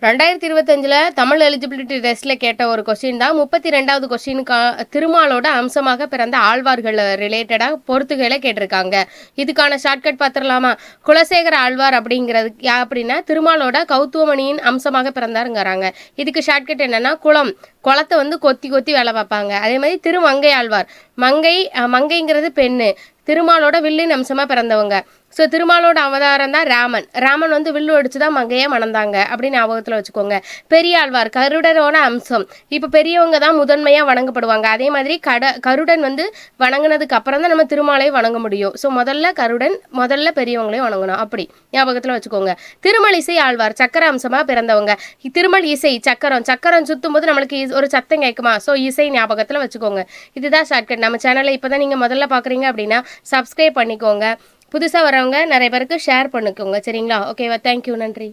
2025 Tamil eligibility டெஸ்ட்டில் கேட்ட ஒரு கொஸ்டின் தான் 32வது கொஸ்டினுக்கு திருமாலோட அம்சமாக பிறந்த ஆழ்வார்கள் ரிலேட்டடாக பொறுத்துகளை கேட்டிருக்காங்க. இதுக்கான ஷார்ட்கட் பார்த்துடலாமா? குலசேகர ஆழ்வார் அப்படிங்கிறது அப்படின்னா திருமாலோட கௌத்துவமணியின் அம்சமாக பிறந்தாருங்கிறாங்க. இதுக்கு ஷார்ட்கட் என்னன்னா குளத்தை வந்து கொத்தி கொத்தி வேலை பார்ப்பாங்க. அதே மாதிரி திருமங்கை ஆழ்வார், மங்கைங்கிறது பெண்ணு, திருமாலோட வில்லின் அம்சமாக பிறந்தவங்க. ஸோ திருமாலோட அவதாரம் தான் ராமன் வந்து வில்லு அடிச்சு தான் மங்கையை மணந்தாங்க அப்படின்னு ஞாபகத்தில் வச்சுக்கோங்க. பெரியாழ்வார் கருடனோட அம்சம். இப்போ பெரியவங்க தான் முதன்மையாக வணங்கப்படுவாங்க. அதே மாதிரி கருடன் வந்து வணங்கினதுக்கு அப்புறம் தான் நம்ம திருமாலை வணங்க முடியும். ஸோ முதல்ல பெரியவங்களையும் வணங்கணும். அப்படி ஞாபகத்தில் வச்சுக்கோங்க. திருமலிசை ஆழ்வார் சக்கர அம்சமாக பிறந்தவங்க. திருமல் இசை சக்கரம் சுற்றும் போது நம்மளுக்கு ஒரு சத்தம் கேட்குமா? ஸோ இசை ஞாபகத்தில் வச்சுக்கோங்க. இதுதான் ஷார்ட்கட். நம்ம சேனலை இப்போ தான் நீங்கள் முதல்ல பார்க்குறீங்க அப்படின்னா சப்ஸ்கிரைப் பண்ணிக்கோங்க. புதுசாக வரவங்க நிறைய பேருக்கு ஷேர் பண்ணிக்கோங்க. சரிங்களா? ஓகேவா? தேங்க்யூ, நன்றி.